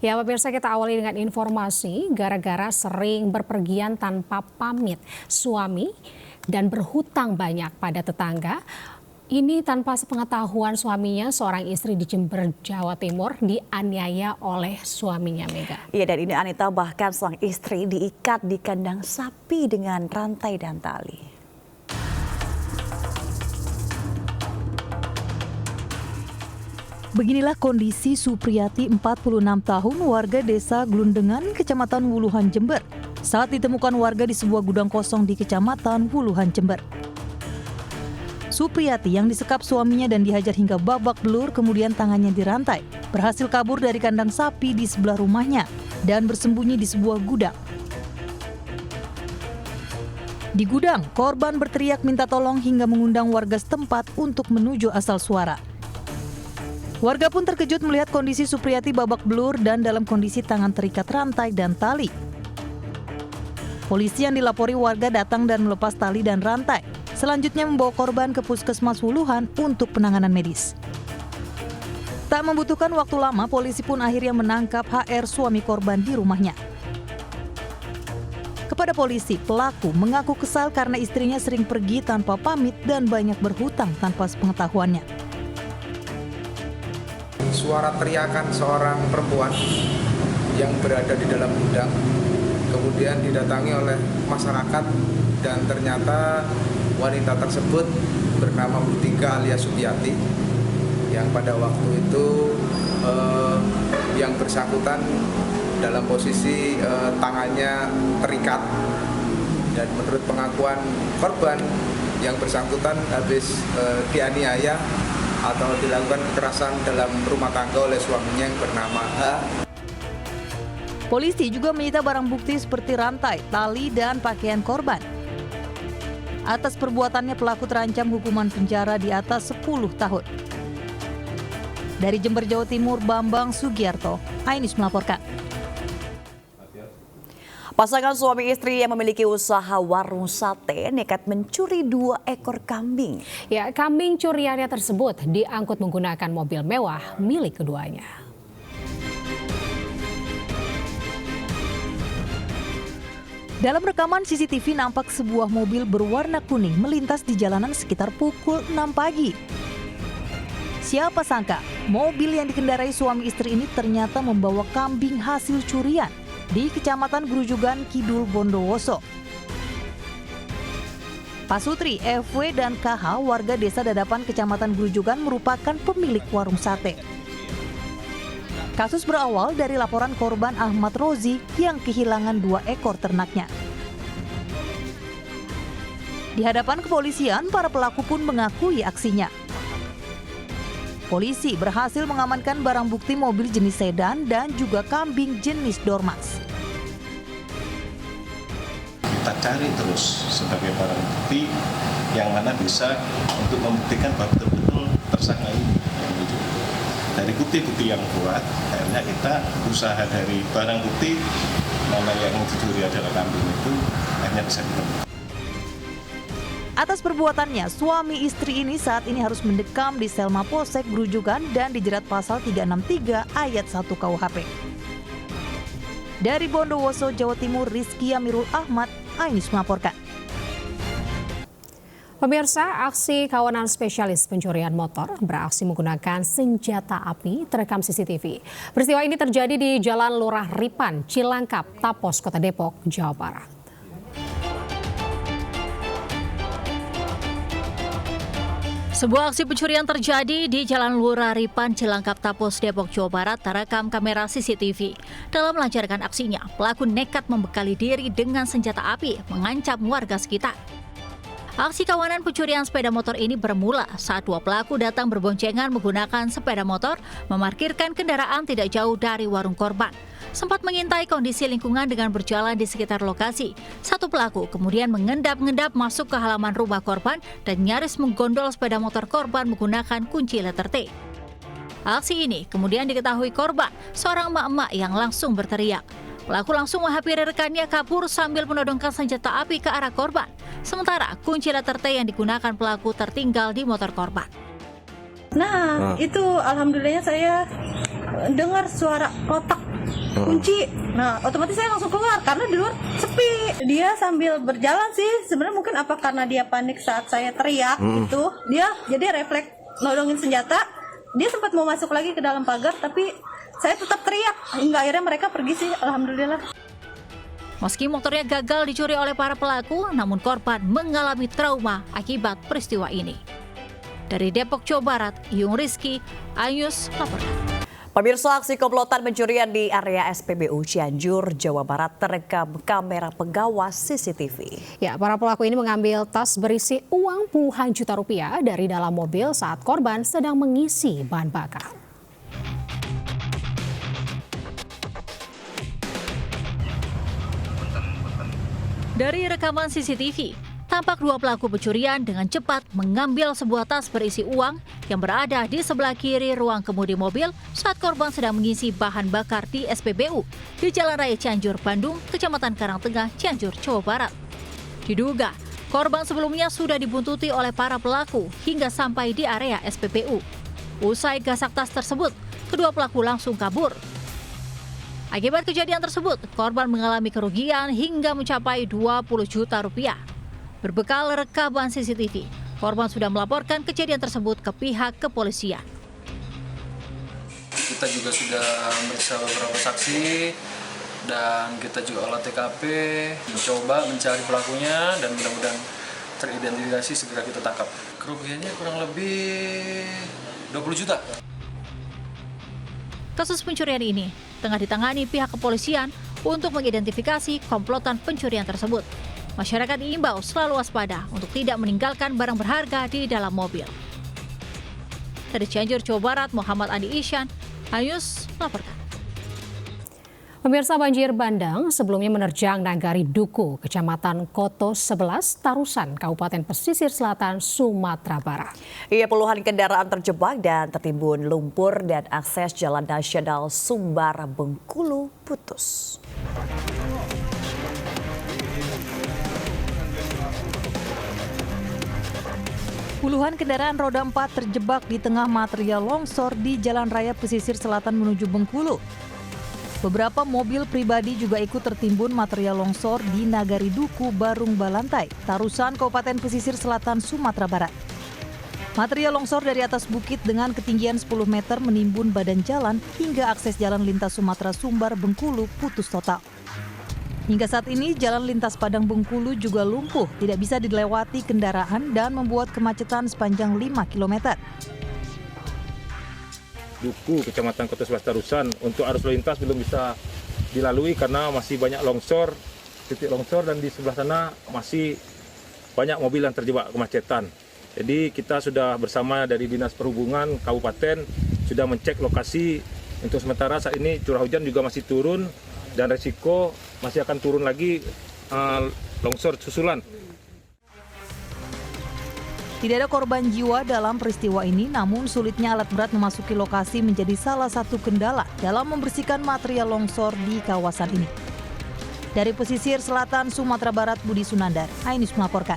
Ya, pemirsa, kita awali dengan informasi gara-gara sering berpergian tanpa pamit suami dan berhutang banyak pada tetangga. Ini tanpa sepengetahuan suaminya, seorang istri di Jember, Jawa Timur dianiaya oleh suaminya, Mega. Iya, dan ini Anita bahkan sang istri diikat di kandang sapi dengan rantai dan tali. Beginilah kondisi Supriyati 46 tahun warga desa Glundengan, Kecamatan Wuluhan, Jember saat ditemukan warga di sebuah gudang kosong di Kecamatan Wuluhan, Jember. Supriyati yang disekap suaminya dan dihajar hingga babak belur, kemudian tangannya dirantai, berhasil kabur dari kandang sapi di sebelah rumahnya dan bersembunyi di sebuah gudang. Di gudang, korban berteriak minta tolong hingga mengundang warga setempat untuk menuju asal suara. Warga pun terkejut melihat kondisi Supriyati babak belur dan dalam kondisi tangan terikat rantai dan tali. Polisi yang dilapori warga datang dan melepas tali dan rantai. Selanjutnya membawa korban ke Puskesmas Wuluhan untuk penanganan medis. Tak membutuhkan waktu lama, polisi pun akhirnya menangkap HR, suami korban, di rumahnya. Kepada polisi, pelaku mengaku kesal karena istrinya sering pergi tanpa pamit dan banyak berhutang tanpa sepengetahuannya. Suara teriakan seorang perempuan yang berada di dalam gudang kemudian didatangi oleh masyarakat, dan ternyata wanita tersebut bernama Butika alias Supriyati yang pada waktu itu yang bersangkutan dalam posisi tangannya terikat, dan menurut pengakuan korban yang bersangkutan habis dianiaya atau dilakukan kekerasan dalam rumah tangga oleh suaminya yang bernama H. Polisi juga menyita barang bukti seperti rantai, tali, dan pakaian korban. Atas perbuatannya pelaku terancam hukuman penjara di atas 10 tahun. Dari Jember, Jawa Timur, Bambang Sugiarto, iNews melaporkan. Pasangan suami istri yang memiliki usaha warung sate nekat mencuri 2 ekor kambing. Ya, kambing curiannya tersebut diangkut menggunakan mobil mewah milik keduanya. Dalam rekaman CCTV nampak sebuah mobil berwarna kuning melintas di jalanan sekitar pukul 6 pagi. Siapa sangka mobil yang dikendarai suami istri ini ternyata membawa kambing hasil curian di Kecamatan Grujugan Kidul, Bondowoso. Pasutri, FW, dan KH, warga desa Dadapan Kecamatan Grujugan, merupakan pemilik warung sate. Kasus berawal dari laporan korban Ahmad Rozi yang kehilangan 2 ekor ternaknya. Di hadapan kepolisian, para pelaku pun mengakui aksinya. Polisi berhasil mengamankan barang bukti mobil jenis sedan dan juga kambing jenis dormas. Kita cari terus sebagai barang bukti yang mana bisa untuk membuktikan bahwa betul-betul tersangka ini. Dari bukti-bukti yang kuat, akhirnya kita usaha dari barang bukti mana yang dicuri adalah kambing itu akhirnya bisa ditemukan. Atas perbuatannya, suami istri ini saat ini harus mendekam di sel Mapolsek Grujugan dan dijerat pasal 363 ayat 1 KUHP. Dari Bondowoso, Jawa Timur, Rizky Amirul Ahmad, iNews melaporkan. Pemirsa, aksi kawanan spesialis pencurian motor beraksi menggunakan senjata api terekam CCTV. Peristiwa ini terjadi di Jalan Lurah Ripan, Cilangkap, Tapos, Kota Depok, Jawa Barat. Sebuah aksi pencurian terjadi di Jalan Lurah Ripan, Cilangkap, Tapos, Depok, Jawa Barat terekam kamera CCTV. Dalam melancarkan aksinya, pelaku nekat membekali diri dengan senjata api, mengancam warga sekitar. Aksi kawanan pencurian sepeda motor ini bermula saat 2 pelaku datang berboncengan menggunakan sepeda motor, memarkirkan kendaraan tidak jauh dari warung korban. Sempat mengintai kondisi lingkungan dengan berjalan di sekitar lokasi. Satu pelaku kemudian mengendap-ngendap masuk ke halaman rumah korban dan nyaris menggondol sepeda motor korban menggunakan kunci letter T. Aksi ini kemudian diketahui korban, seorang emak-emak yang langsung berteriak. Pelaku langsung menghampiri rekannya kabur sambil menodongkan senjata api ke arah korban. Sementara kunci letter T yang digunakan pelaku tertinggal di motor korban. Nah, itu alhamdulillahnya saya dengar suara kotak kunci. Nah, otomatis saya langsung keluar karena di luar sepi. Dia sambil berjalan sih, sebenarnya mungkin apa karena dia panik saat saya teriak gitu. Dia jadi refleks nodongin senjata. Dia sempat mau masuk lagi ke dalam pagar, tapi saya tetap teriak hingga akhirnya mereka pergi sih, alhamdulillah. Meski motornya gagal dicuri oleh para pelaku, namun korban mengalami trauma akibat peristiwa ini. Dari Depok, Jawa Barat, Iyung Rizky, Ayus laporkan. Pemirsa, aksi komplotan pencurian di area SPBU Cianjur, Jawa Barat terekam kamera pengawas CCTV. Ya, para pelaku ini mengambil tas berisi uang puluhan juta rupiah dari dalam mobil saat korban sedang mengisi bahan bakar. Dari rekaman CCTV, tampak dua pelaku pencurian dengan cepat mengambil sebuah tas berisi uang yang berada di sebelah kiri ruang kemudi mobil saat korban sedang mengisi bahan bakar di SPBU di Jalan Raya Cianjur, Bandung, Kecamatan Karangtengah, Cianjur, Jawa Barat. Diduga, korban sebelumnya sudah dibuntuti oleh para pelaku hingga sampai di area SPBU. Usai gasak tas tersebut, kedua pelaku langsung kabur. Akibat kejadian tersebut, korban mengalami kerugian hingga mencapai 20 juta rupiah. Berbekal rekaman CCTV, korban sudah melaporkan kejadian tersebut ke pihak kepolisian. Kita juga sudah memeriksa beberapa saksi dan kita juga olah TKP, mencoba mencari pelakunya dan mudah-mudahan teridentifikasi segera kita tangkap. Kerugiannya kurang lebih 20 juta. Kasus pencurian ini tengah ditangani pihak kepolisian untuk mengidentifikasi komplotan pencurian tersebut. Masyarakat diimbau selalu waspada untuk tidak meninggalkan barang berharga di dalam mobil. Dari Cianjur, Jawa Barat, Muhammad Andi Isyan, Ayus laporkan. Pemirsa, banjir bandang sebelumnya menerjang Nagari Duku, Kecamatan Koto 11, Tarusan, Kabupaten Pesisir Selatan, Sumatera Barat. Iya, puluhan kendaraan terjebak dan tertimbun lumpur dan akses Jalan Nasional Sumbar Bengkulu putus. Puluhan kendaraan roda 4 terjebak di tengah material longsor di Jalan Raya Pesisir Selatan menuju Bengkulu. Beberapa mobil pribadi juga ikut tertimbun material longsor di Nagari Duku, Barung Balantai, Tarusan, Kabupaten Pesisir Selatan, Sumatera Barat. Material longsor dari atas bukit dengan ketinggian 10 meter menimbun badan jalan hingga akses jalan lintas Sumatera Sumbar Bengkulu putus total. Hingga saat ini, jalan lintas Padang Bengkulu juga lumpuh, tidak bisa dilewati kendaraan dan membuat kemacetan sepanjang 5 km. Duku, Kecamatan Kota 11 Tarusan, untuk arus lalu lintas belum bisa dilalui karena masih banyak longsor, titik longsor, dan di sebelah sana masih banyak mobil yang terjebak kemacetan. Jadi kita sudah bersama dari Dinas Perhubungan Kabupaten sudah mencek lokasi. Untuk sementara saat ini curah hujan juga masih turun dan resiko masih akan turun lagi longsor susulan. Tidak ada korban jiwa dalam peristiwa ini, namun sulitnya alat berat memasuki lokasi menjadi salah satu kendala dalam membersihkan material longsor di kawasan ini. Dari Pesisir Selatan Sumatera Barat, Budi Sunandar, Ainus melaporkan.